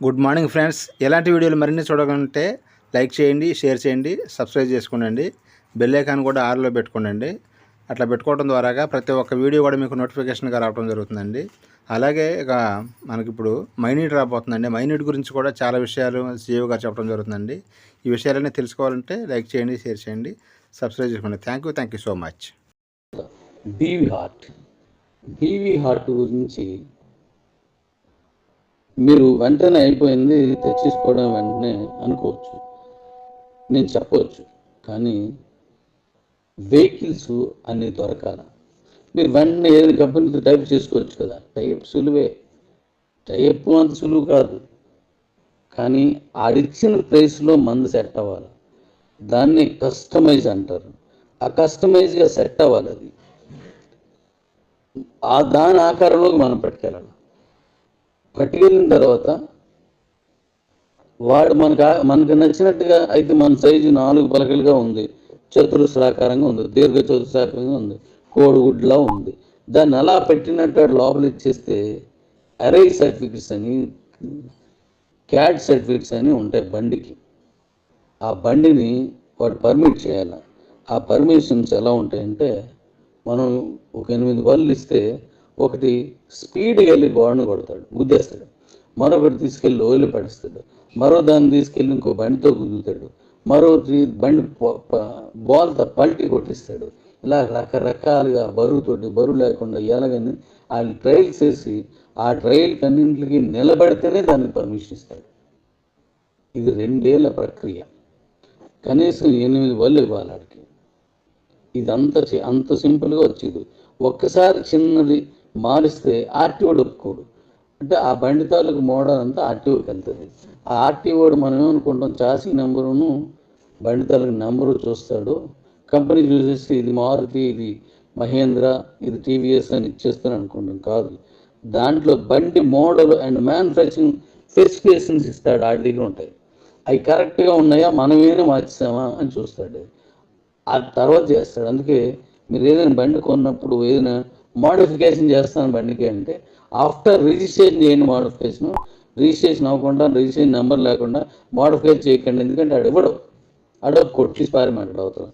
Good morning friends. ఎలాంటి వీడియోలు మరిన్ని చూడాలంటే లైక్ చేయండి, షేర్ చేయండి, సబ్స్క్రైబ్ చేసుకోండి. బెల్ ఐకాన్ కూడా ఆన్లో పెట్టుకోండి. అట్లా పెట్టుకోవడం ద్వారాగా ప్రతి ఒక్క వీడియో కూడా మీకు నోటిఫికేషన్గా రావడం జరుగుతుందండి. అలాగే ఇక మనకిప్పుడు మైనీట్ రాబోతుందండి. మైనీట్ గురించి కూడా చాలా విషయాలు సీఈఓ గారు చెప్పడం జరుగుతుందండి. ఈ విషయాలన్నీ తెలుసుకోవాలంటే లైక్ చేయండి, షేర్ చేయండి, సబ్స్క్రైబ్ చేసుకోండి. Thank you so much. BV heart గురించి మీరు వెంటనే అయిపోయింది తెచ్చేసుకోవడం వెంటనే అనుకోవచ్చు, నేను చెప్పవచ్చు. కానీ వెహికల్స్ అన్నీ దొరకాల. మీరు వెంటనే ఏదైనా కంపెనీతో టైప్ చేసుకోవచ్చు కదా. టైప్ సులువే, టైప్ అంత సులువు కాదు. కానీ ఆడిచ్చిన ప్రైస్లో మందు సెట్ అవ్వాలి. దాన్ని కస్టమైజ్ అంటారు. ఆ కస్టమైజ్గా సెట్ అవ్వాలి. అది దాని ఆకారంలోకి మనం పట్టుకెళ్ళిన తర్వాత వాడు మనకు నచ్చినట్టుగా అయితే మన సైజు 4 పలకలుగా ఉంది, చతురస్రాకారంగా ఉంది, దీర్ఘ చతురస్రాకారంగా ఉంది, కోడిగుడ్లా ఉంది. దాన్ని అలా పెట్టినట్టు లోపల ఇచ్చేస్తే అరై సర్టిఫికెట్స్ అని, క్యాట్ సర్టిఫికెట్స్ అని ఉంటాయి బండికి. ఆ బండిని వాడు పర్మిట్ చేయాలి. ఆ పర్మిషన్స్ ఎలా ఉంటాయంటే, మనం ఒక 8 బళ్ళు ఇస్తే ఒకటి స్పీడ్గా వెళ్ళి గోడను కొడతాడు, గుద్దేస్తాడు. మరొకటి తీసుకెళ్ళి ఓయిలు పడిస్తాడు. మరో దాన్ని తీసుకెళ్ళి ఇంకో బండితో గుద్దుతాడు. మరో బండి బాల్తో పల్టీ కొట్టిస్తాడు. ఇలా రకరకాలుగా బరువు లేకుండా ఎలాగని ఆయన ట్రయల్స్ చేసి ఆ ట్రయల్ అన్నింటికి నిలబడితేనే దానికి పర్మిషన్ ఇస్తాడు. ఇది 2 ఏళ్ల ప్రక్రియ. కనీసం 8 బళ్ళు ఇవ్వాలి ఆడికి. ఇదంతా అంత సింపుల్గా వచ్చేది. ఒక్కసారి చిన్నది మారిస్తే ఆర్టీఓ ఒప్పుకోడు. అంటే ఆ బండి తాలూకు మోడల్ అంతా ఆర్టీఓకి వెళ్తుంది. ఆ ఆర్టీఓడు మనం ఏమనుకుంటాం, చాసీ నెంబరును బండి తాలూకు నెంబరు చూస్తాడు. కంపెనీ చూసేసి ఇది మారుతి, ఇది మహేంద్ర, ఇది టీవీఎస్ అని ఇచ్చేస్తాను అనుకుంటాం. కాదు, దాంట్లో బండి మోడల్ అండ్ మ్యానుఫ్యాక్చరింగ్ స్పెసిఫికేషన్స్ ఇస్తాడు. ఆడి దగ్గర ఉంటాయి. అవి కరెక్ట్గా ఉన్నాయా, మనమేనే మార్చామా అని చూస్తాడు. ఆ తర్వాత చేస్తాడు. అందుకే మీరు ఏదైనా బండి కొన్నప్పుడు ఏదైనా మోడిఫికేషన్ చేస్తాను బండికి అంటే ఆఫ్టర్ రిజిస్ట్రేషన్ చేయండి. రిజిస్ట్రేషన్ అవ్వకుండా, రిజిస్ట్రేషన్ నెంబర్ లేకుండా మోడిఫై చేయకండి. ఎందుకంటే అడో కొట్టి పారిమాటాడు అవుతుంది.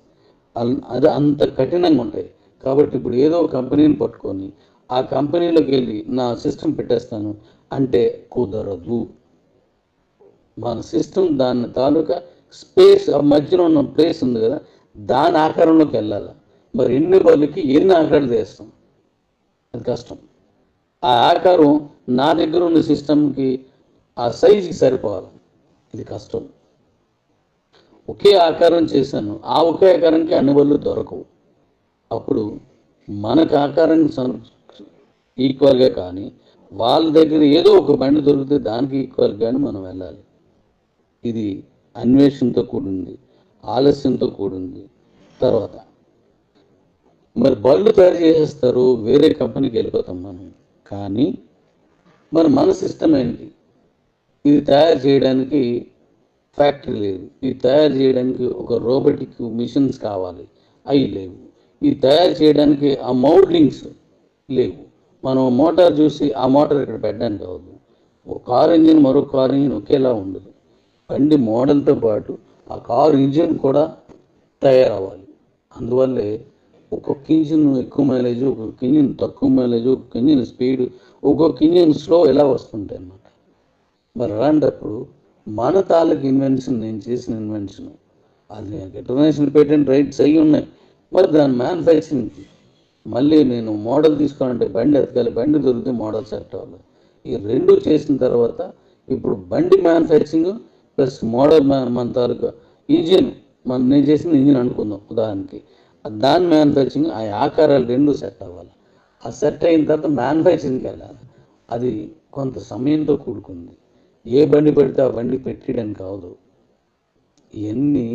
అది అంత కఠినంగా ఉంటాయి. కాబట్టి ఇప్పుడు ఏదో కంపెనీని పట్టుకొని ఆ కంపెనీలోకి వెళ్ళి నా సిస్టమ్ పెట్టేస్తాను అంటే కుదరదు. మన సిస్టమ్ దాని తాలూకా స్పేస్, ఆ మధ్యలో ఉన్న ప్లేస్ ఉంది కదా, దాని ఆకారంలోకి వెళ్ళాలి. మరి ఎన్ని బళ్ళకి ఎన్ని ఆకారాలు చేస్తాం, అది కష్టం. ఆ ఆకారం నా దగ్గర ఉన్న సిస్టమ్కి ఆ సైజుకి సరిపోవాలి, ఇది కష్టం. ఒకే ఆకారం చేశాను, ఆ ఒకే ఆకారానికి అన్ని బళ్ళు దొరకవు. అప్పుడు మనకు ఆకారం ఈక్వల్గా కానీ వాళ్ళ దగ్గర ఏదో ఒక బండి దొరికితే దానికి ఈక్వల్గానే మనం వెళ్ళాలి. ఇది అన్వేషణతో కూడింది, ఆలస్యంతో కూడింది. తర్వాత మరి బళ్ళు తయారు చేసేస్తారు, వేరే కంపెనీకి వెళ్ళిపోతాం మనం. కానీ మన సిస్టమ్ ఏంటి? ఇది తయారు చేయడానికి ఫ్యాక్టరీ లేదు, ఇది తయారు చేయడానికి ఒక రోబోటిక్ మిషన్స్ కావాలి, అవి లేవు. ఇది తయారు చేయడానికి ఆ మౌల్డింగ్స్ లేవు. మనం మోటార్ చూసి ఆ మోటార్ ఇక్కడ పెట్టడానికి అవ్వదు. ఒక కారు ఇంజిన్ మరో కారు ఇంజిన్ ఒకేలా ఉండదు. బండి మోడల్తో పాటు ఆ కారు ఇంజిన్ కూడా తయారవ్వాలి. అందువల్లే ఒక్కొక్క ఇంజిన్ ఎక్కువ మైలేజ్, ఒక్కొక్క ఇంజిన్ తక్కువ మైలేజ్, ఒక్కొక్క ఇంజిన్ స్పీడ్, ఒక్కొక్క ఇంజిన్ స్లో ఇలా వస్తుంటాయి అన్నమాట. మరి అలాంటప్పుడు మన తాలూకు ఇన్వెన్షన్, నేను చేసిన ఇన్వెన్షన్, అది ఇంటర్నేషనల్ పేటెంట్ రైట్స్ అయ్యి ఉన్నాయి. మరి దాని మ్యానుఫ్యాక్చరింగ్కి మళ్ళీ నేను మోడల్ తీసుకోవాలంటే బండి ఎతకాలి, బండి దొరికితే మోడల్ సెట్ అవ్వాలి. ఈ 2 చేసిన తర్వాత ఇప్పుడు బండి మ్యానుఫ్యాక్చరింగ్ ప్లస్ మోడల్ మన తాలూకా ఇంజిన్, నేను చేసిన ఇంజిన్ అనుకుందాం ఉదాహరణకి, దాని మ్యానుఫ్యాక్చరింగ్, ఆ ఆకారాలు 2 సెట్ అవ్వాలి. ఆ సెట్ అయిన తర్వాత మ్యానుఫ్యాక్చరింగ్కి వెళ్ళాలి. అది కొంత సమయంతో కూడుకుంది. ఏ బండి పెడితే ఆ బండి పెట్టడానికి కాదు, ఇవన్నీ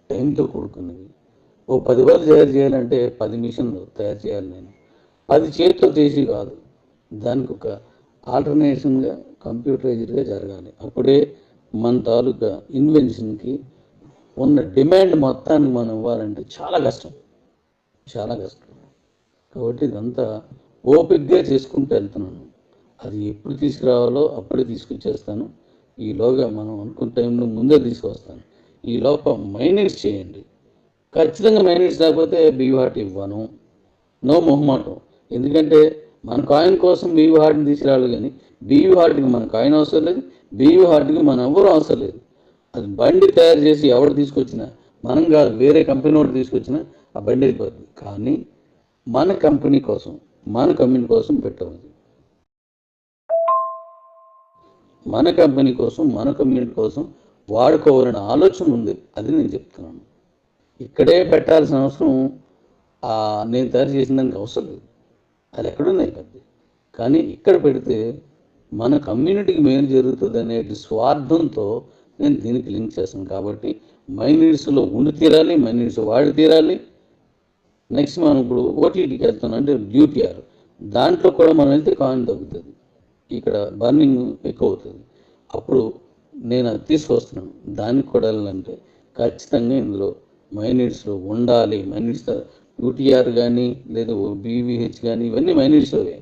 టైంతో కూడుకున్నవి. ఓ 10 బళ్ళు తయారు చేయాలంటే 10 మిషన్లు తయారు చేయాలి. నేను 10 చేతితో చేసి కాదు, దానికి ఒక ఆల్టర్నేషన్గా కంప్యూటరైజ్డ్గా జరగాలి. అప్పుడే మన తాలూకా ఇన్వెన్షన్కి ఉన్న డిమాండ్ మొత్తానికి మనం ఇవ్వాలంటే చాలా కష్టం. కాబట్టి ఇదంతా ఓపికగా చేసుకుంటూ వెళ్తున్నాను. అది ఎప్పుడు తీసుకురావాలో అప్పుడే తీసుకొచ్చేస్తాను. ఈలోగా మనం అనుకున్న టైంలో ముందే తీసుకొస్తాను. ఈ లోపల మైనస్ చేయండి. ఖచ్చితంగా మైనస్ లేకపోతే బీవాట్ ఇవ్వను. నో మొహమాటం. ఎందుకంటే మన కాయిన్ కోసం బీవీ హార్ట్ని తీసుకురావాలి, కానీ బీవీ హార్ట్కి మన కాయిన్ అవసరం లేదు, బీవీ హార్ట్కి మన ఎవరు అవసరం లేదు. అది బండి తయారు చేసి ఎవరు తీసుకొచ్చినా, మనం కాదు వేరే కంపెనీ వాడు తీసుకొచ్చినా ఆ బండి అయిపోతుంది. కానీ మన కంపెనీ కోసం పెట్టవద్దు. మన కంపెనీ కోసం మన కమ్యూనిటీ కోసం వాడుకోవాలనే ఆలోచన ఉంది. అది నేను చెప్తున్నాను. ఇక్కడే పెట్టాల్సిన అవసరం నేను తయారు చేసిన దానికి అవసరం లేదు. అది ఎక్కడున్నాయి పెద్ద. కానీ ఇక్కడ పెడితే మన కమ్యూనిటీకి మేలు జరుగుతుంది అనే స్వార్థంతో నేను దీనికి లింక్ చేస్తాను. కాబట్టి మైనీడ్స్లో ఉండి తీరాలి, మైనీడ్స్ వాడి తీరాలి. నెక్స్ట్ మనం ఇప్పుడు ఓటీటీకి వెళ్తున్నాం అంటే యూటీఆర్, దాంట్లో కూడా మనం వెళ్తే కాయిన్ తగ్గుతుంది, ఇక్కడ బర్నింగ్ ఎక్కువ అవుతుంది. అప్పుడు నేను అది తీసుకొస్తున్నాను. దానికి కూడా వెళ్ళాలంటే ఖచ్చితంగా ఇందులో మైనీడ్స్లో ఉండాలి. మైనీడ్స్ యూటీఆర్ కానీ లేదా బీవీహెచ్ కానీ ఇవన్నీ మైనీడ్స్లోవే.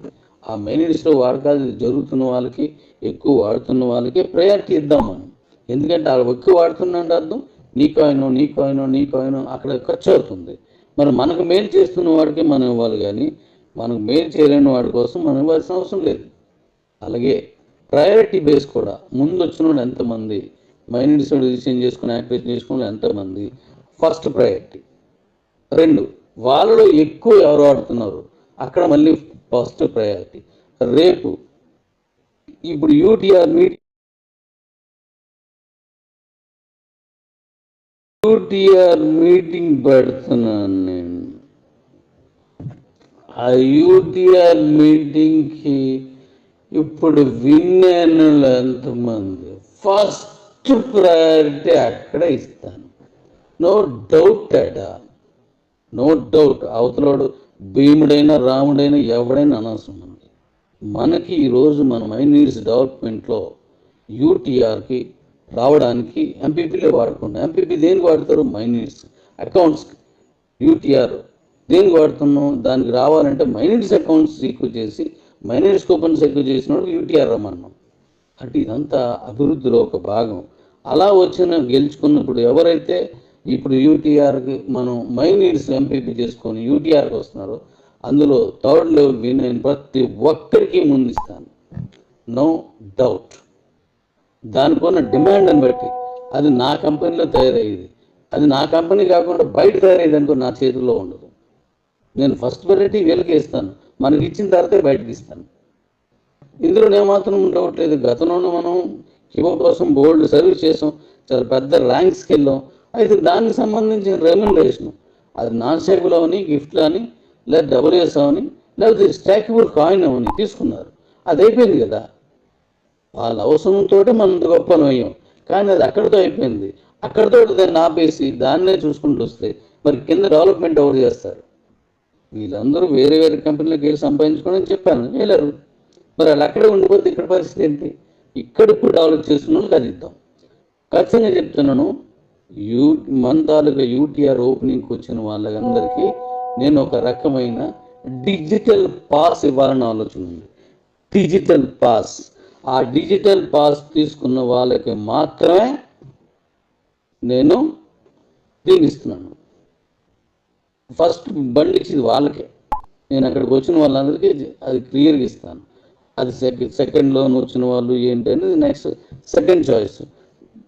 ఆ మైనీడ్స్లో వాడకాలు జరుగుతున్న వాళ్ళకి, ఎక్కువ వాడుతున్న వాళ్ళకే ప్రయారిటీ ఇద్దాం మనం. ఎందుకంటే ఆ ఎక్కువ వాడుతున్నంటే అర్థం నీ కాయిన్ అక్కడ ఖర్చు అవుతుంది. మరి మనకు మేలు చేస్తున్న వాడికి మనం ఇవ్వాలి, కానీ మనకు మేలు చేయలేని వాడి కోసం మనం ఇవ్వాల్సిన అవసరం లేదు. అలాగే ప్రయారిటీ బేస్ కూడా ముందు వచ్చిన వాళ్ళు ఎంతమంది, మైనీడ్స్ డిసిషన్ చేసుకుని యాక్టివేషన్ చేసుకుని ఎంతమంది, ఫస్ట్ ప్రయారిటీ. 2, వాళ్ళలో ఎక్కువ ఎవరు ఆడుతున్నారు, అక్కడ మళ్ళీ ఫస్ట్ ప్రయారిటీ. రేపు ఇప్పుడు యూటీఆర్ మీటింగ్ పెడుతున్నాను నేను. ఆ యూటీఆర్ మీటింగ్కి ఇప్పుడు విన్నర్లు ఎంతమంది, ఫస్ట్ ప్రయారిటీ అక్కడ ఇస్తాను. నో డౌట్ అడా, నో డౌట్. అవతలోడు భీముడైనా రాముడైనా ఎవడైనా అనవసరం. మనకి ఈరోజు మన మైనీడ్స్ డెవలప్మెంట్లో యూటీఆర్కి రావడానికి ఎంపీపీలే వాడుకున్నాం. ఎంపీపీ దేనికి వాడతారు? My needs accounts. యూటీఆర్ దేనికి వాడుతున్నాం? దానికి రావాలంటే మైనీడ్స్ అకౌంట్స్ ఎక్కువ చేసి, మైనీడ్స్ కూపన్స్ ఎక్కువ చేసినప్పుడు యూటీఆర్ రమ్మన్నాం. అంటే ఇదంతా అభివృద్ధిలో ఒక భాగం. అలా గెలుచుకున్నప్పుడు ఎవరైతే ఇప్పుడు యూటీఆర్కి మనం మైనీడ్స్ ఎంపీపీ చేసుకొని యూటీఆర్కి వస్తున్నారో అందులో 3rd లెవెల్ విన్ అయిన ప్రతి ఒక్కరికి ముందిస్తాను. No doubt. దానికున్న డిమాండ్ని బట్టి అది నా కంపెనీలో తయారయ్యేది, అది నా కంపెనీ కాకుండా బయట తయారయ్యేది అనుకో నా చేతుల్లో ఉండదు. నేను ఫస్ట్ ప్రయారిటీ వీళ్ళకి ఇస్తాను, మనకి ఇచ్చిన తర్వాతే బయటకి ఇస్తాను. ఇందులో ఏమాత్రం డౌట్ లేదు. గతంలో మనం హిమో కోసం బోల్డ్ సర్వీస్ చేసాం, చాలా పెద్ద ర్యాంక్స్కి వెళ్ళాం. అయితే దానికి సంబంధించిన రెమ్యునరేషన్ అది నాన్ స్టాకబుల్ అవని, గిఫ్ట్లు అని, లేదా డబ్ల్యూఎస్ అవని, లేకపోతే స్టాకబుల్ కాయిన్ అవని తీసుకున్నారు. అది అయిపోయింది కదా. వాళ్ళ అవసరంతో మనం గొప్పను అయ్యాం, కానీ అది అక్కడితో అయిపోయింది. అక్కడితో దాన్ని ఆపేసి దాన్నే చూసుకుంటూ వస్తే మరి కింద డెవలప్మెంట్ ఎవరు చేస్తారు? వీళ్ళందరూ వేరే వేరే కంపెనీలకు వెళ్ళి సంపాదించుకోవడం చెప్పాను, వెళ్ళారు. మరి వాళ్ళు అక్కడే ఉండిపోతే ఇక్కడ పరిస్థితి ఏంటి? ఇక్కడ ఇప్పుడు డెవలప్ చేస్తున్నాను అది ఇద్దాం. ఖచ్చితంగా చెప్తున్నాను, మన తాలూకా యూటీఆర్ ఓపెనింగ్కి వచ్చిన వాళ్ళందరికీ నేను ఒక రకమైన డిజిటల్ పాస్ ఇవ్వాలని ఆలోచన ఉంది. Digital pass. ఆ డిజిటల్ పాస్ తీసుకున్న వాళ్ళకి మాత్రమే నేను దీన్ని ఇస్తున్నాను. ఫస్ట్ బండి ఇచ్చింది వాళ్ళకే. నేను అక్కడికి వచ్చిన వాళ్ళందరికీ అది క్లియర్గా ఇస్తాను. అది సెకండ్లో వచ్చిన వాళ్ళు ఏంటి అనేది నెక్స్ట్ సెకండ్ చాయిస్.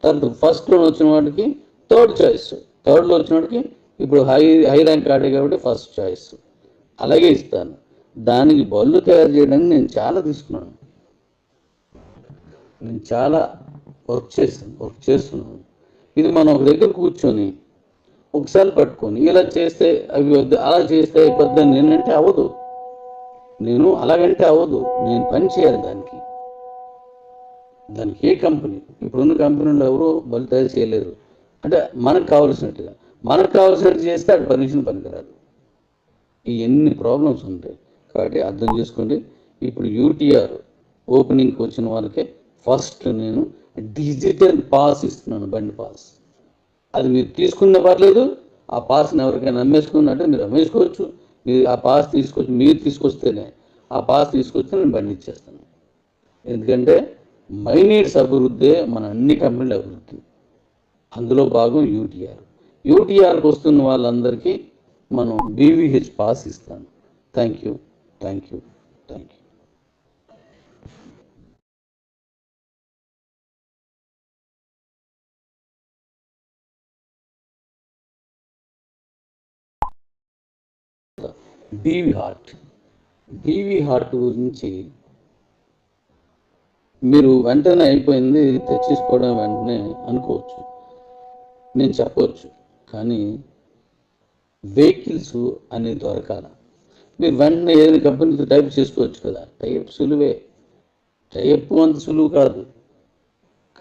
తర్వాత ఫస్ట్లో వచ్చిన వాడికి థర్డ్ చాయిస్. థర్డ్లో వచ్చిన వాడికి ఇప్పుడు హై ర్యాంక్ ఆడే కాబట్టి ఫస్ట్ చాయిస్. అలాగే ఇస్తాను. దానికి బళ్ళు తయారు చేయడానికి నేను చాలా తీసుకున్నాను. నేను చాలా వర్క్ చేస్తున్నాను. ఇది మనం ఒక దగ్గర కూర్చొని ఒకసారి పట్టుకొని ఇలా చేస్తే అవి వద్దు, అలా చేస్తే అయిపోద్దని నేనంటే అవ్వదు. నేను అలాగంటే అవ్వదు. నేను పని చేయాలి దానికి. ఏ కంపెనీ, ఇప్పుడున్న కంపెనీలో ఎవరు బళ్ళు తయారు చేయలేరు. అంటే మనకు కావాల్సినట్టు చేస్తే అది పర్మిషన్ పనికిరాదు. ఈ ఎన్ని ప్రాబ్లమ్స్ ఉంటాయి. కాబట్టి అర్థం చేసుకోండి. ఇప్పుడు యూటీఆర్ ఓపెనింగ్కి వచ్చిన వాళ్ళకే ఫస్ట్ నేను డిజిటల్ పాస్ ఇస్తున్నాను, బండి పాస్. అది మీరు తీసుకున్న పర్లేదు. ఆ పాస్ని ఎవరికైనా అమ్మేసుకున్నట్టే మీరు అమ్మేసుకోవచ్చు. మీరు ఆ పాస్ తీసుకొచ్చి మీరు తీసుకొస్తేనే, ఆ పాస్ తీసుకొస్తే నేను బండి ఇచ్చేస్తాను. ఎందుకంటే మైనీడ్స్ అభివృద్ధే మన అన్ని కంపెనీల అభివృద్ధి. అందులో భాగం యూటీఆర్కి వస్తున్న వాళ్ళందరికీ మనం బీవీహెచ్ పాస్ ఇస్తాను. Thank you. బీవీ హార్ట్ గురించి మీరు వెంటనే అయిపోయింది తెచ్చేసుకోవడం వెంటనే అనుకోవచ్చు, నేను చెప్పవచ్చు. కానీ వెహికల్స్ అనేది దొరకాల. మీరు వెంటనే ఏదైనా కంపెనీతో టైప్ చేసుకోవచ్చు కదా. టైప్ సులువే, టైప్ అంత సులువు కాదు.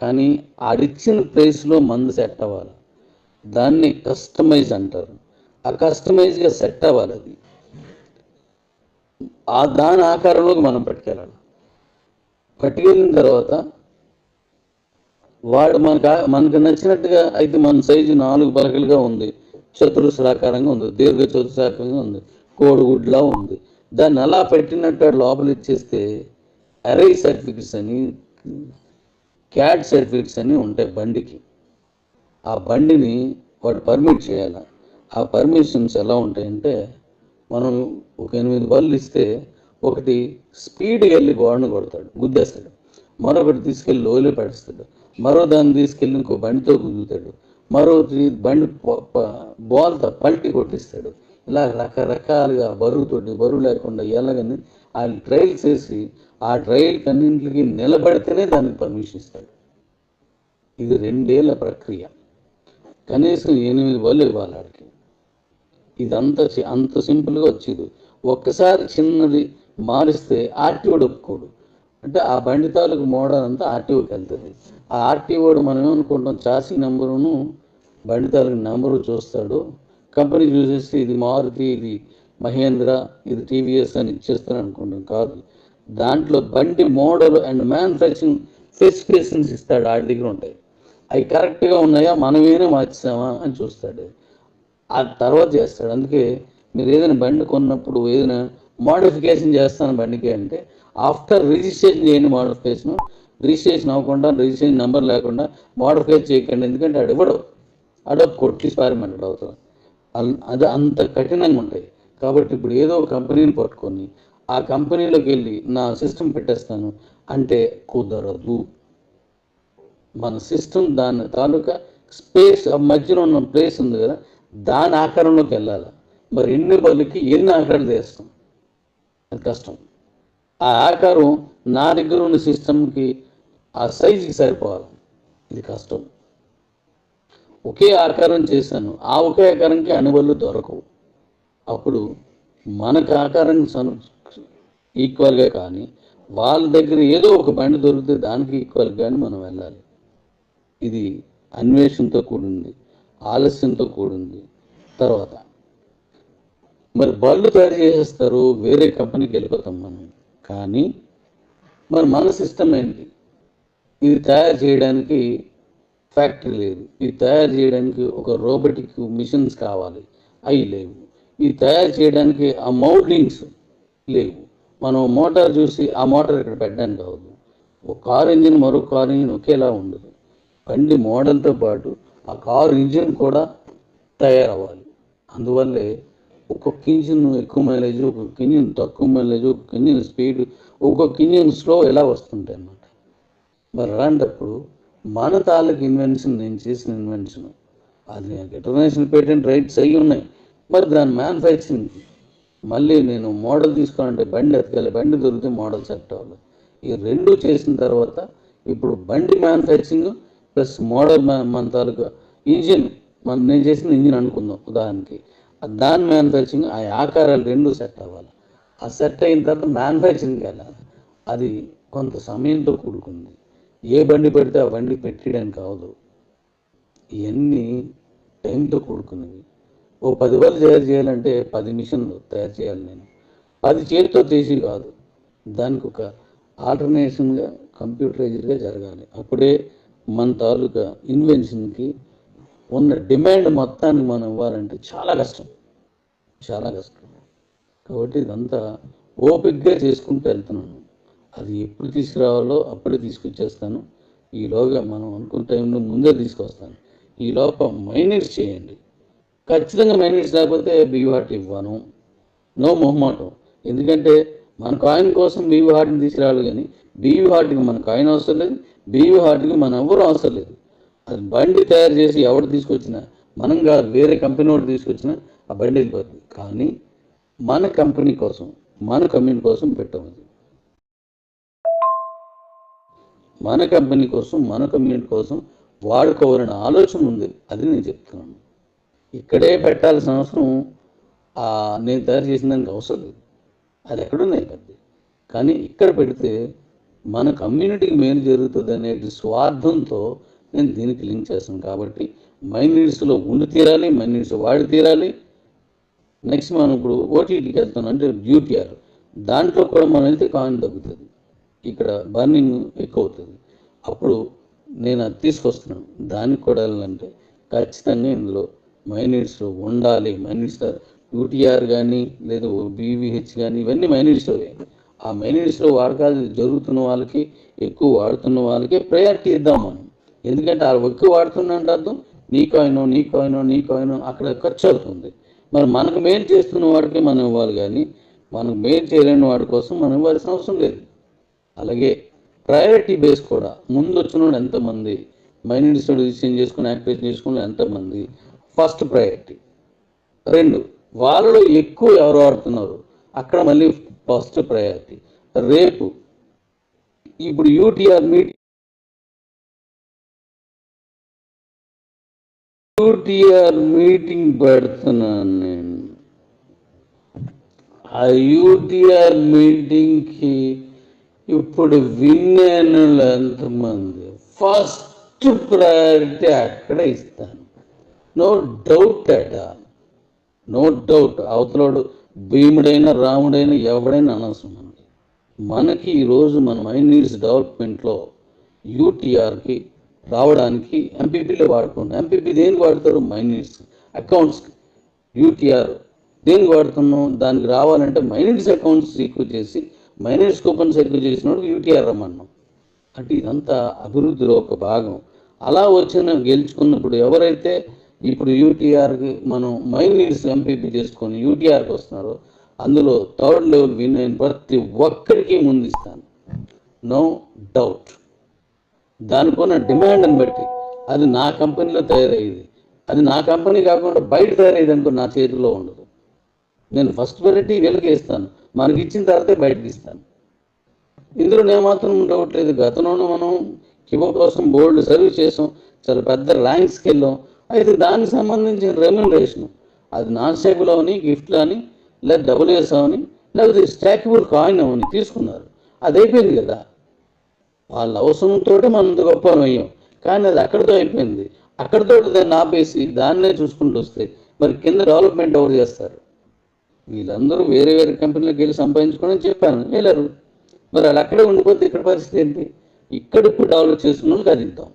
కానీ ఆడిచ్చిన ప్రైస్లో మందు సెట్ అవ్వాలి. దాన్ని కస్టమైజ్ అంటారు. ఆ కస్టమైజ్గా సెట్ అవ్వాలి. అది దాని ఆకారంలోకి మనం పట్టుకెళ్ళిన తర్వాత వాడు మనకు నచ్చినట్టుగా అయితే మన సైజు 4 పలకలుగా ఉంది, చతురస్రాకారంగా ఉంది, దీర్ఘ చతురస్రాకారంగా ఉంది, కోడిగుడ్లా ఉంది. దాన్ని అలా పెట్టినట్టు లోపల ఇచ్చేస్తే అరే సర్టిఫికెట్స్ అని, క్యాట్ సర్టిఫికెట్స్ అని ఉంటాయి బండికి. ఆ బండిని వాడు పర్మిట్ చేయాలి. ఆ పర్మిషన్స్ ఎలా ఉంటాయంటే, మనం ఒక 8 బళ్ళు ఇస్తే ఒకటి స్పీడ్గా వెళ్ళి గోడను కొడతాడు, గుద్దేస్తాడు. మరొకటి తీసుకెళ్ళి లోయలో పెడతాడు. మరో దాన్ని తీసుకెళ్ళి ఇంకో బండితో గుద్దుతాడు. మరొకటి బండి బాల్తో పల్టీ కొట్టిస్తాడు. ఇలా రకరకాలుగా బరువు లేకుండా ఎలాగని ఆయన ట్రయల్స్ వేసి ఆ ట్రయల్కి అన్నింటికి నిలబడితేనే దానికి పర్మిషన్ ఇస్తాడు. ఇది 2 ఏళ్ల ప్రక్రియ. కనీసం 8 బళ్ళు ఇవ్వాలి వాడికి. ఇదంతా అంత సింపుల్గా వచ్చేది. ఒక్కసారి చిన్నది మారిస్తే ఆర్టీఓడు ఒప్పుకోడు. అంటే ఆ బండి తాలూకు మోడల్ అంతా ఆర్టీఓకి వెళ్తుంది. ఆ ఆర్టీఓడు మనం ఏమనుకుంటాం, చాసీ నెంబరును బండి తాలూకు నెంబరు చూస్తాడు. కంపెనీ చూసేసి ఇది మారుతి, ఇది మహేంద్ర, ఇది టీవీఎస్ అని ఇచ్చేస్తాను అనుకుంటాం. కాదు, దాంట్లో బండి మోడల్ అండ్ మ్యానుఫ్యాక్చరింగ్ స్పెసిఫికేషన్స్ ఇస్తాడు. ఆడి దగ్గర ఉంటాయి. అవి కరెక్ట్గా ఉన్నాయా, మనమేనే మార్చామా అని చూస్తాడు. ఆ తర్వాత చేస్తాడు. అందుకే మీరు ఏదైనా బండి కొన్నప్పుడు ఏదైనా మోడిఫికేషన్ చేస్తాను బండికి అంటే ఆఫ్టర్ రిజిస్ట్రేషన్ చేయండి. రిజిస్ట్రేషన్ అవ్వకుండా, రిజిస్ట్రేషన్ నెంబర్ లేకుండా మోడిఫై చేయకండి. ఎందుకంటే అడో కొట్టి పారమంటాడు అవుతాం. అది అంత కఠినంగా ఉంటాయి. కాబట్టి ఇప్పుడు ఏదో కంపెనీని పట్టుకొని ఆ కంపెనీలోకి వెళ్ళి నా సిస్టమ్ పెట్టేస్తాను అంటే కుదరదు. మన సిస్టమ్ దాని తాలూకా స్పేస్, మధ్యలో ఉన్న ప్లేస్ ఉంది కదా, దాని ఆకారంలోకి వెళ్ళాలి. మరి ఎన్ని బళ్ళకి ఎన్ని ఆకారాలు చేస్తాం, అది కష్టం. ఆ ఆకారం నా దగ్గర ఉన్న సిస్టమ్కి ఆ సైజుకి సరిపోవాలి, ఇది కష్టం. ఒకే ఆకారం చేశాను, ఆ ఒకే ఆకారంకి అన్ని బళ్ళు దొరకవు. అప్పుడు మనకు ఆకారం ఈక్వల్గా కానీ వాళ్ళ దగ్గర ఏదో ఒక బండి దొరికితే దానికి ఈక్వల్గా కానీ మనం వెళ్ళాలి. ఇది అన్వేషణతో కూడింది, ఆలస్యంతో కూడింది. తర్వాత మరి బళ్ళు తయారు చేసేస్తారు, వేరే కంపెనీకి వెళ్ళిపోతాం మనం. కానీ మరి మన సిస్టమ్ ఏంటి? ఇది తయారు చేయడానికి ఫ్యాక్టరీ లేదు, ఇది తయారు చేయడానికి ఒక రోబోటిక్ మిషన్స్ కావాలి, అవి లేవు. ఇది తయారు చేయడానికి ఆ మౌల్డింగ్స్ లేవు. మనం మోటార్ చూసి ఆ మోటార్ ఇక్కడ పెట్టడానికి అవ్వదు. ఒక కారు ఇంజిన్ మరో కారు ఇంజిన్ ఒకేలా ఉండదు. బండి మోడల్తో పాటు ఆ కారు ఇంజిన్ కూడా తయారవ్వాలి. అందువల్లే ఒక్కొక్క ఇంజిన్ ఎక్కువ మైలేజ్, ఒక్కొక్క ఇంజిన్ తక్కువ మైలేజ్, ఒక్కొక్క ఇంజిన్ స్పీడ్, ఒక్కొక్క ఇంజిన్ స్లో ఇలా వస్తుంటాయి అన్నమాట. మరి అలాంటప్పుడు మన తాలూకు ఇన్వెన్షన్, నేను చేసిన ఇన్వెన్షన్, అది ఇంటర్నేషనల్ పేటెంట్ రైట్స్ అయ్యి ఉన్నాయి. మరి దాని మ్యానుఫ్యాక్చరింగ్ మళ్ళీ నేను మోడల్ తీసుకోవాలంటే బండి ఎతకాలి, బండి దొరికితే మోడల్ సెట్ అవ్వాలి. ఈ రెండు చేసిన తర్వాత ఇప్పుడు బండి మ్యానుఫ్యాక్చరింగ్ ప్లస్ మోడల్ మన తాలూకా ఇంజిన్, నేను చేసిన ఇంజిన్ అనుకుందాం ఉదాహరణకి, దాని మ్యానుఫ్యాక్చరింగ్ ఆ ఆకారాలు రెండు సెట్ అవ్వాలి. ఆ సెట్ అయిన తర్వాత మ్యానుఫ్యాక్చరింగ్కి వెళ్ళాలి. అది కొంత సమయంతో కూడుకుంది. ఏ బండి పెడితే ఆ బండి పెట్టడానికి కావదు. ఇవన్నీ టైంతో కూడుకున్నవి. ఓ 10 బళ్ళు తయారు చేయాలంటే 10 మిషన్లు తయారు చేయాలి. నేను 10 చేతితో చేసి కాదు, దానికి ఒక ఆల్టర్నేషన్గా కంప్యూటరైజ్డ్గా జరగాలి. అప్పుడే మన తాలూకా ఇన్వెన్షన్కి ఉన్న డిమాండ్ మొత్తాన్ని మనం ఇవ్వాలంటే చాలా కష్టం. కాబట్టి ఇదంతా ఓపికగా చేసుకుంటూ వెళ్తున్నాను. అది ఎప్పుడు తీసుకురావాలో అప్పుడే తీసుకొచ్చేస్తాను. ఈలోగా మనం అనుకున్న టైంలో ముందే తీసుకొస్తాను. ఈలోప మైనస్ చేయండి. ఖచ్చితంగా మైనస్ లేకపోతే బీవాట్ ఇవ్వను. నో మొహమాటం. ఎందుకంటే మన కాయిన్ కోసం బీవీ హార్ట్ని తీసుకురావాలి, కానీ బీవీ హార్ట్కి మన కాయిన్ అవసరం లేదు, బీవీ హార్ట్కి మన ఎవరు అవసరం లేదు. అది బండి తయారు చేసి ఎవరు తీసుకొచ్చినా, మనం కాదు వేరే కంపెనీ వాడు తీసుకొచ్చినా ఆ బండి వెళ్ళిపోతుంది. కానీ మన కంపెనీ కోసం, మన కమ్యూనిటీ కోసం పెట్టమది. మన కంపెనీ కోసం, మన కమ్యూనిటీ కోసం వాడుకోవాలనే ఆలోచన ఉంది. అది నేను చెప్తున్నాను. ఇక్కడే పెట్టాల్సిన అవసరం నేను తయారు చేసిన దానికి అవసరం లేదు. అది ఎక్కడున్నాయి పెద్ద. కానీ ఇక్కడ పెడితే మన కమ్యూనిటీకి మేలు జరుగుతుంది అనే స్వార్థంతో నేను దీనికి లింక్ చేస్తాను. కాబట్టి మైనీడ్స్లో ఉండి తీరాలి, మైనీడ్స్ వాడి తీరాలి. నెక్స్ట్ మనం ఇప్పుడు ఓటీటీకి వెళ్తాం, అంటే యూటీఆర్. దాంట్లో కూడా మనం వెళ్తే కాయిన్ తగ్గుతుంది, ఇక్కడ బర్నింగ్ ఎక్కువ అవుతుంది. అప్పుడు నేను అది తీసుకొస్తున్నాను. దానికి కూడా వెళ్ళాలంటే ఖచ్చితంగా ఇందులో మైనీడ్స్ ఉండాలి. మైనీడ్స్ యూటీఆర్ కానీ లేదా బీవీహెచ్ కానీ ఇవన్నీ మైనీడ్స్లోవే. ఆ మైనీడ్స్లో వాడకాలు జరుగుతున్న వాళ్ళకి, ఎక్కువ వాడుతున్న వాళ్ళకే ప్రయారిటీ ఇద్దాం మనం. ఎందుకంటే ఆ ఎక్కువ వాడుతున్నంటే అర్థం నీ కాయిన్ అక్కడ ఖర్చు అవుతుంది. మరి మనకు మేలు చేస్తున్న వాడికి మనం ఇవ్వాలి, కానీ మనకు మేలు చేయలేని వాడి కోసం మనం ఇవ్వాల్సిన అవసరం లేదు. అలాగే ప్రయారిటీ బేస్ కూడా, ముందు వచ్చిన వాడు ఎంతమంది, మైనీడ్స్ డిసిషన్ చేసుకుని యాక్టివేషన్ చేసుకుని ఎంతమంది, ఫస్ట్ ప్రయారిటీ. 2, వాళ్ళలో ఎక్కువ ఎవరు వాడుతున్నారు, అక్కడ మళ్ళీ ఫస్ట్ ప్రయారిటీ. రేపు ఇప్పుడు యూటీఆర్ మీటింగ్ పెడుతున్నాను నేను. ఆ యూటీఆర్ మీటింగ్కి ఇప్పుడు విన్నాను ఎంతమంది, ఫస్ట్ ప్రయారిటీ అక్కడ ఇస్తాను. No doubt at all, no doubt. అవతలోడు భీముడైనా రాముడైనా ఎవడైనా అనవసరం మనకి ఈరోజు మన మైనీడ్స్ డెవలప్మెంట్లో యూటీఆర్కి రావడానికి ఎంపీపీలో వాడుకోండి. ఎంపీపీ దేనికి వాడతారు? మైనీడ్స్ అకౌంట్స్కి. యూటీఆర్ దేనికి వాడుతున్నాం? దానికి రావాలంటే మైనీడ్స్ అకౌంట్స్ ఎక్కువ చేసి, మైనీడ్స్ కూపన్స్ ఎక్కువ చేసినప్పుడు యూటీఆర్ రమ్మన్నాం. అంటే ఇదంతా అభివృద్ధిలో ఒక భాగం. అలా వచ్చిన గెలుచుకున్నప్పుడు ఎవరైతే ఇప్పుడు యూటీఆర్కి మనం మైనీడ్స్ ఎంపీపీ చేసుకొని యూటీఆర్కి వస్తున్నారో, అందులో 3rd లెవెల్ విన్ అయిన ప్రతి ఒక్కరికి ముందు ఇస్తాను. No doubt. దానికున్న డిమాండ్ని బట్టి అది నా కంపెనీలో తయారయ్యేది, అది నా కంపెనీ కాకుండా బయట తయారయ్యేది అనుకో నా చేతిలో ఉండదు. నేను ఫస్ట్ ప్రయారిటీ వీళ్ళకి ఇస్తాను, మనకి ఇచ్చిన తర్వాతే బయటకి ఇస్తాను. ఇందులో నేను మాత్రం డౌట్ లేదు. గతంలోనే మనం కివో కోసం బోల్డ్ సర్వీస్ చేసాం, చాలా పెద్ద ర్యాంక్స్కి వెళ్ళాం. అయితే దానికి సంబంధించిన రెమ్యునరేషన్ అది నాన్ స్టాకబుల్ అవని, గిఫ్ట్లు అని, లేదా డబ్ల్యూఎస్ అవని, లేకపోతే స్టాకబుల్ కాయిన్ అవని తీసుకున్నారు. అది అయిపోయింది కదా. వాళ్ళ అవసరంతో మనం గొప్ప అయ్యాం, కానీ అది అక్కడితో అయిపోయింది. అక్కడితో దాన్ని ఆపేసి దాన్నే చూసుకుంటూ వస్తే మరి కింద డెవలప్మెంట్ ఎవరు చేస్తారు? వీళ్ళందరూ వేరే వేరే కంపెనీలకు వెళ్ళి సంపాదించుకోవడం చెప్పాను, వెళ్ళరు. మరి వాళ్ళు అక్కడే ఉండిపోతే ఇక్కడ పరిస్థితి ఏంటి? ఇక్కడ ఇప్పుడు డెవలప్ చేస్తున్న వాళ్ళకి అది ఇద్దాం.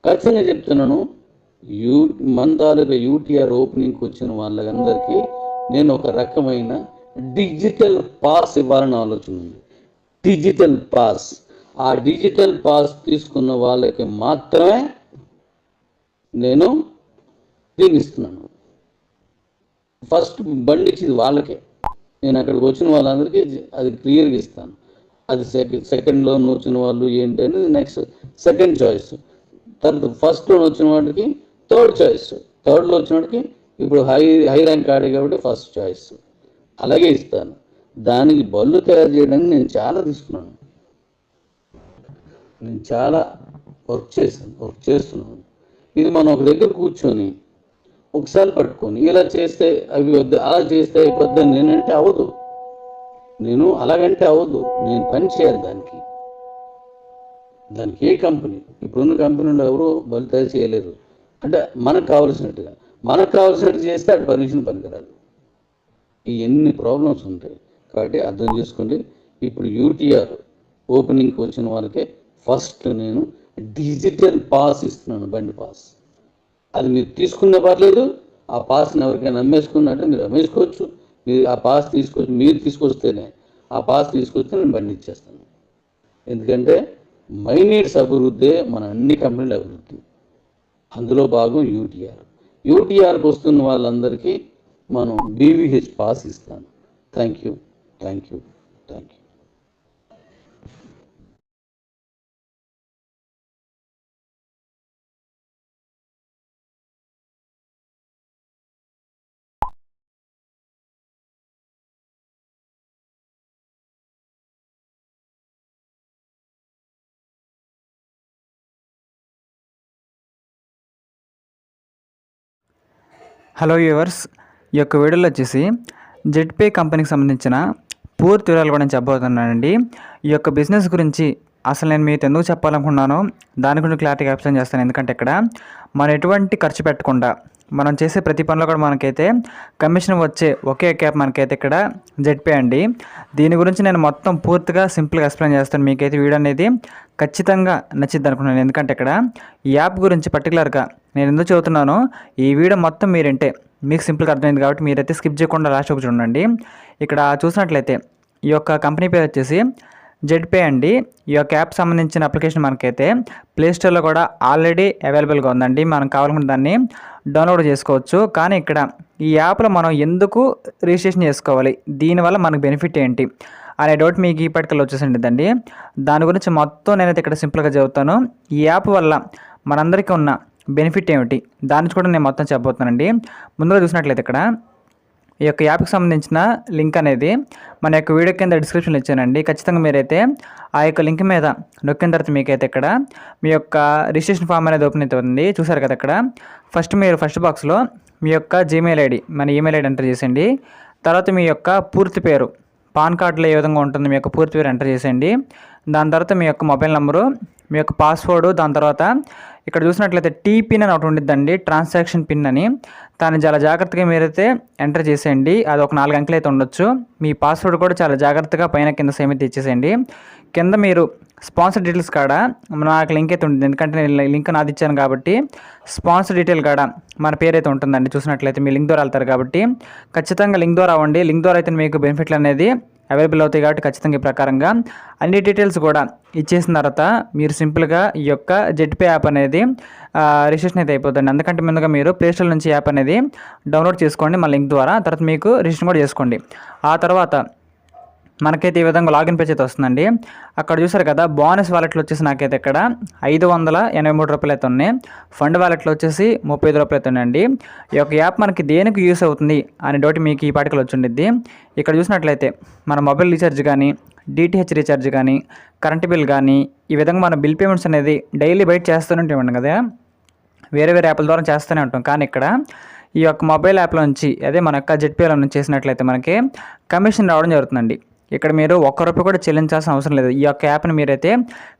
ఖచ్చితంగా చెప్తున్నాను, మన తాలూకా యూటీఆర్ ఓపెనింగ్కి వచ్చిన వాళ్ళందరికీ నేను ఒక రకమైన డిజిటల్ పాస్ ఇవ్వాలని ఆలోచన ఉంది. Digital pass. ఆ డిజిటల్ పాస్ తీసుకున్న వాళ్ళకి మాత్రమే నేను దీన్ని ఇస్తున్నాను. ఫస్ట్ బండి ఇచ్చేది వాళ్ళకే. నేను అక్కడికి వచ్చిన వాళ్ళందరికీ అది క్లియర్గా ఇస్తాను. అది సెకండ్లో వచ్చిన వాళ్ళు ఏంటి అనేది నెక్స్ట్ సెకండ్ చాయిస్. తర్వాత ఫస్ట్లో వచ్చిన వాడికి థర్డ్ చాయిస్. థర్డ్లో వచ్చిన వాడికి ఇప్పుడు హై ర్యాంక్ ఆడే కాబట్టి ఫస్ట్ చాయిస్. అలాగే ఇస్తాను. దానికి బళ్ళు తయారు చేయడానికి నేను చాలా తీసుకున్నాను, నేను చాలా వర్క్ చేస్తున్నాను. ఇది మనం ఒక దగ్గర కూర్చొని ఒకసారి పట్టుకొని ఇలా చేస్తే అవి వద్దు, అలా చేస్తే అయిపోద్దని నేనంటే అవ్వదు. నేను అలాగంటే అవ్వదు. నేను పని చేయాలి దానికి. ఏ కంపెనీ, ఇప్పుడున్న కంపెనీలో ఎవరు బలు తయారు చేయలేరు. అంటే మనకు కావాల్సినట్టు చేస్తే అటు పర్మిషన్ పనికిరాదు. ఈ ఎన్ని ప్రాబ్లమ్స్ ఉంటాయి. కాబట్టి అర్థం చేసుకోండి. ఇప్పుడు యూటీఆర్ ఓపెనింగ్కి వచ్చిన వాళ్ళకే ఫస్ట్ నేను డిజిటల్ పాస్ ఇస్తున్నాను, బండి పాస్. అది మీరు తీసుకునే పర్లేదు. ఆ పాస్ని ఎవరికైనా అమ్మేసుకున్నట్టే మీరు అమ్మేసుకోవచ్చు. మీరు ఆ పాస్ మీరు తీసుకొస్తేనే, ఆ పాస్ తీసుకొస్తే నేను బండి ఇచ్చేస్తాను. ఎందుకంటే మైనీడ్స్ అభివృద్ధే మన అన్ని కంపెనీల అభివృద్ధి. అందులో భాగం యూటీఆర్కి వస్తున్న వాళ్ళందరికీ మనం బీవీహెచ్ పాస్ ఇస్తాను. Thank you. హలో వ్యూవర్స్, ఈ యొక్క వీడియోలో వచ్చేసి జెడ్పే కంపెనీకి సంబంధించిన పూర్తి వివరాలు కూడా నేను చెప్పబోతున్నానండి. ఈ యొక్క బిజినెస్ గురించి అసలు నేను మీతో ఎందుకు చెప్పాలనుకున్నానో దాని గురించి క్లారిటీగా ఎక్స్ప్లెయిన్ చేస్తాను. ఎందుకంటే ఇక్కడ మనం ఎటువంటి ఖర్చు పెట్టకుండా మనం చేసే ప్రతి పనిలో కూడా మనకైతే కమిషన్ వచ్చే ఒకే యాప్ మనకైతే ఇక్కడ జెడ్పే అండి. దీని గురించి నేను మొత్తం పూర్తిగా సింపుల్గా ఎక్స్ప్లెయిన్ చేస్తాను. మీకైతే వీడియో అనేది ఖచ్చితంగా నచ్చిద్ది అనుకుంటున్నాను. ఎందుకంటే ఇక్కడ ఈ యాప్ గురించి పర్టికులర్గా నేను ఎందుకు చెబుతున్నానో ఈ వీడియో మొత్తం మీరంటే మీకు సింపుల్గా అర్థమైంది కాబట్టి మీరైతే స్కిప్ చేయకుండా లాస్ట్ ఒక చూడండి. ఇక్కడ చూసినట్లయితే ఈ యొక్క కంపెనీ పేరు వచ్చేసి జెడ్పే అండి. ఈ యొక్క యాప్ సంబంధించిన అప్లికేషన్ మనకైతే ప్లేస్టోర్లో కూడా ఆల్రెడీ అవైలబుల్గా ఉందండి. మనం కావాలనుకుంటే దాన్ని డౌన్లోడ్ చేసుకోవచ్చు. కానీ ఇక్కడ ఈ యాప్లో మనం ఎందుకు రిజిస్ట్రేషన్ చేసుకోవాలి, దీనివల్ల మనకు బెనిఫిట్ ఏంటి అనే డౌట్ మీకు ఇప్పటికల్లా వచ్చేసిందండి. దాని గురించి మొత్తం నేనైతే ఇక్కడ సింపుల్గా చెబుతాను. ఈ యాప్ వల్ల మనందరికీ ఉన్న బెనిఫిట్ ఏమిటి దాని నుంచి కూడా నేను మొత్తం చెప్పబోతున్నానండి. ముందుగా చూసినట్లయితే ఇక్కడ ఈ యొక్క యాప్కి సంబంధించిన లింక్ అనేది మన యొక్క వీడియో కింద డిస్క్రిప్షన్లో ఇచ్చానండి. ఖచ్చితంగా మీరైతే ఆ యొక్క లింక్ మీద నొక్కిన తర్వాత మీకైతే ఇక్కడ మీ యొక్క రిజిస్ట్రేషన్ ఫామ్ అనేది ఓపెన్ అవుతుంది. చూసారు కదా, ఇక్కడ మీరు ఫస్ట్ బాక్స్లో మీ యొక్క జీమెయిల్ ఐడి, మన ఈమెయిల్ ఐడి ఎంటర్ చేసేయండి. తర్వాత మీ యొక్క పూర్తి పేరు, పాన్ కార్డులో ఏ విధంగా ఉంటుంది మీ యొక్క పూర్తి పేరు ఎంటర్ చేసేయండి. దాని తర్వాత మీ యొక్క మొబైల్ నెంబరు, మీ యొక్క పాస్వర్డ్, దాని తర్వాత ఇక్కడ చూసినట్లయితే టీ పిన్ అని ఒకటి ఉండిద్దండి, ట్రాన్సాక్షన్ పిన్ అని. దాన్ని చాలా జాగ్రత్తగా మీరైతే ఎంటర్ చేసేయండి. అది ఒక 4 అంకెలు అయితే ఉండొచ్చు. మీ పాస్వర్డ్ కూడా చాలా జాగ్రత్తగా పైన కింద సేమ్ అయితే ఇచ్చేసేయండి. కింద మీరు స్పాన్సర్ డీటెయిల్స్ కాడ నాకు లింక్ అయితే ఉంటుంది. ఎందుకంటే నేను లింక్ నాది ఇచ్చాను కాబట్టి స్పాన్సర్ డీటెయిల్ కాడ మన పేరు అయితే ఉంటుందండి. చూసినట్లయితే మీ లింక్ ద్వారా వెళ్తారు కాబట్టి ఖచ్చితంగా లింక్ ద్వారా అవ్వండి. లింక్ ద్వారా అయితే మీకు బెనిఫిట్లు అనేది అవైలబుల్ అవుతాయి కాబట్టి ఖచ్చితంగా ఈ ప్రకారంగా అన్ని డీటెయిల్స్ కూడా ఇచ్చేసిన తర్వాత మీరు సింపుల్గా ఈ యొక్క జెడ్పే యాప్ అనేది రిజిస్ట్రేషన్ అయితే అయిపోతుంది. అందుకంటే ముందుగా మీరు ప్లేస్టోర్ నుంచి యాప్ అనేది డౌన్లోడ్ చేసుకోండి మన లింక్ ద్వారా. తర్వాత మీకు రిజిస్ట్రేషన్ కూడా చేసుకోండి. ఆ తర్వాత మనకైతే ఈ విధంగా లాగిన్ పేజ్ అయితే వస్తుందండి. అక్కడ చూసారు కదా, బోనస్ వాలెట్లో వచ్చేసి నాకైతే ఇక్కడ 583 రూపాయలు అయితే ఉన్నాయి. ఫండ్ వాలెట్లో వచ్చేసి 35 రూపాయలు అయితే ఉన్నాయండి. ఈ యొక్క యాప్ మనకి దేనికి యూస్ అవుతుంది అనే డౌట్ మీకు ఈ పాటికలు వచ్చిండిద్ది. ఇక్కడ చూసినట్లయితే మన మొబైల్ రీఛార్జ్ కానీ, డిటిహెచ్ రీఛార్జ్ కానీ, కరెంట్ బిల్ కానీ, ఈ విధంగా మన బిల్ పేమెంట్స్ అనేది డైలీ బయట చేస్తూనే ఉంటాం కదా, వేరే యాప్ల ద్వారా చేస్తూనే ఉంటాం. కానీ ఇక్కడ ఈ యొక్క మొబైల్ యాప్లో నుంచి, అదే మన యొక్క జెడ్పేలో నుంచి చేసినట్లయితే మనకి కమిషన్ రావడం జరుగుతుందండి. ఇక్కడ మీరు ₹1 కూడా చెల్లించాల్సిన అవసరం లేదు. ఈ యొక్క యాప్ని మీరైతే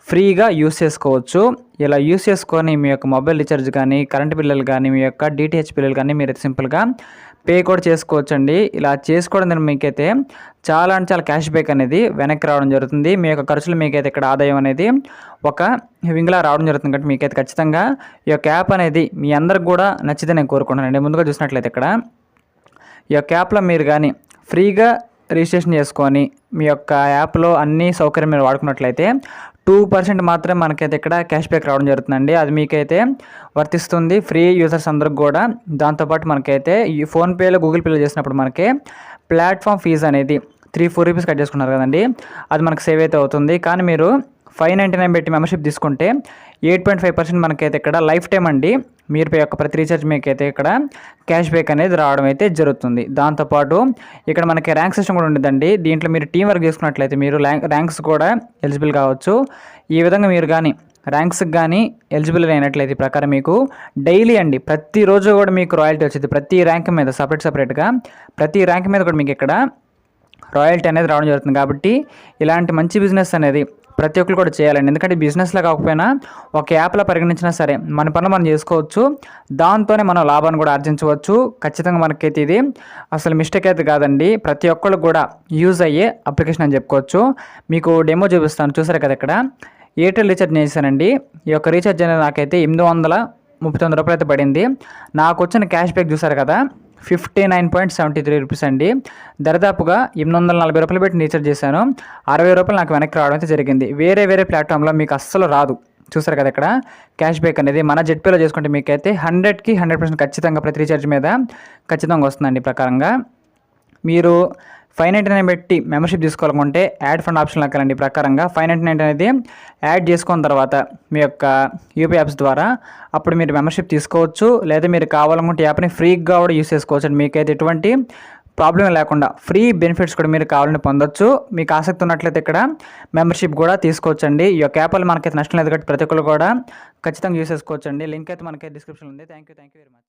ఫ్రీగా యూస్ చేసుకోవచ్చు. ఇలా యూస్ చేసుకొని మీ యొక్క మొబైల్ రీఛార్జ్ కానీ, కరెంట్ బిల్లులు కానీ, మీ యొక్క డిటిహెచ్ బిల్లులు కానీ మీరైతే సింపుల్గా పే కూడా చేసుకోవచ్చు అండి. ఇలా చేసుకోవడం ద్వారా మీకైతే చాలా అంటే చాలా క్యాష్ బ్యాక్ అనేది వెనక్కి రావడం జరుగుతుంది. మీ యొక్క ఖర్చులు మీకైతే ఇక్కడ ఆదాయం అనేది ఒక వింగ్లా రావడం జరుగుతుంది. కాబట్టి మీకైతే ఖచ్చితంగా ఈ యొక్క యాప్ అనేది మీ అందరికి కూడా నచ్చితే నేను కోరుకుంటున్నానండి. ముందుగా చూసినట్లయితే ఇక్కడ ఈ యొక్క యాప్లో మీరు కానీ ఫ్రీగా రిజిస్ట్రేషన్ చేసుకొని మీ యొక్క యాప్లో అన్ని సౌకర్యం మీరు వాడుకున్నట్లయితే 2% మాత్రమే మనకైతే ఇక్కడ క్యాష్ బ్యాక్ రావడం జరుగుతుందండి. అది మీకైతే వర్తిస్తుంది ఫ్రీ యూజర్స్ అందరికి కూడా. దాంతోపాటు మనకైతే ఈ ఫోన్పేలో, గూగుల్ పేలో చేసినప్పుడు మనకి ప్లాట్ఫామ్ ఫీజు అనేది 3-4 రూపీస్ కట్ చేసుకున్నారు కదండి, అది మనకు సేవ్ అయితే అవుతుంది. కానీ మీరు 599 పెట్టి మెంబర్షిప్ తీసుకుంటే 8.5% మనకైతే ఇక్కడ లైఫ్ టైం అండి. మీరు యొక్క ప్రతి రీఛార్జ్ మీకైతే ఇక్కడ క్యాష్ బ్యాక్ అనేది రావడం అయితే జరుగుతుంది. దాంతోపాటు ఇక్కడ మనకి ర్యాంక్ సిస్టమ్ కూడా ఉండదండి. దీంట్లో మీరు టీం వర్క్ చేసుకున్నట్లయితే మీరు ర్యాంక్స్ కూడా ఎలిజిబుల్ కావచ్చు. ఈ విధంగా మీరు కానీ ర్యాంక్స్కి కానీ ఎలిజిబుల్ అయినట్లయితే ప్రకారం మీకు డైలీ అండి, ప్రతిరోజు కూడా మీకు రాయల్టీ వచ్చింది. ప్రతి ర్యాంక్ మీద సపరేట్గా ప్రతి ర్యాంక్ మీద కూడా మీకు ఇక్కడ రాయల్టీ అనేది రావడం జరుగుతుంది. కాబట్టి ఇలాంటి మంచి బిజినెస్ అనేది ప్రతి ఒక్కరు కూడా చేయాలండి. ఎందుకంటే బిజినెస్లో కాకపోయినా ఒక యాప్లో పరిగణించినా సరే మన పనులు మనం చేసుకోవచ్చు. దాంతోనే మనం లాభాన్ని కూడా ఆర్జించవచ్చు. ఖచ్చితంగా మనకైతే ఇది అసలు మిస్టేక్ అయితే కాదండి. ప్రతి ఒక్కళ్ళు కూడా యూజ్ అయ్యే అప్లికేషన్ అని చెప్పుకోవచ్చు. మీకు డెమో చూపిస్తాను. చూసారు కదా, ఇక్కడ ఎయిర్టెల్ రీఛార్జ్ చేశానండి. ఈ యొక్క రీఛార్జ్ అనేది నాకైతే 839 రూపాయలు అయితే పడింది. నాకు వచ్చిన క్యాష్ బ్యాక్ చూసారు కదా, 59.73 రూపీస్ అండి. దరిదాపుగా 840 రూపాయలు పెట్టి రీఛార్జ్ చేశాను. 60 రూపాయలు నాకు వెనక్కి రావడం అయితే జరిగింది. వేరే ప్లాట్ఫామ్లో మీకు అస్సలు రాదు. చూసారు కదా ఇక్కడ క్యాష్ బ్యాక్ అనేది మన జెట్పేలో చేసుకుంటే మీకైతే 100కి 100% ఖచ్చితంగా ప్రతి రీఛార్జ్ మీద ఖచ్చితంగా వస్తుందండి. ఈ ప్రకారంగా మీరు 599 పెట్టి మెంబర్షిప్ తీసుకోవాలనుకుంటే యాడ్ ఫండ్ ఆప్షన్ లెక్కాలండి. ఈ ప్రకారంగా 599 అనేది యాడ్ చేసుకున్న తర్వాత మీ యొక్క యూపీ యాప్స్ ద్వారా అప్పుడు మీరు మెంబర్షిప్ తీసుకోవచ్చు. లేదా మీరు కావాలనుకుంటే యాప్ని ఫ్రీగా కూడా యూస్ చేసుకోవచ్చు అండి. మీకైతే ఎటువంటి ప్రాబ్లం లేకుండా ఫ్రీ బెనిఫిట్స్ కూడా మీరు కావాలని పొందొచ్చు. మీకు ఆసక్తి ఉన్నట్లయితే ఇక్కడ మెంబర్షిప్ కూడా తీసుకోవచ్చండి. ఈ యొక్క యాప్ వల్ల మనకైతే నష్టం లేదు కాబట్టి ప్రతి ఒక్కరు కూడా ఖచ్చితంగా యూస్ చేసుకోవచ్చండి. లింక్ అయితే మనకైతే డిస్క్రిప్షన్లో ఉంది. Thank you very much.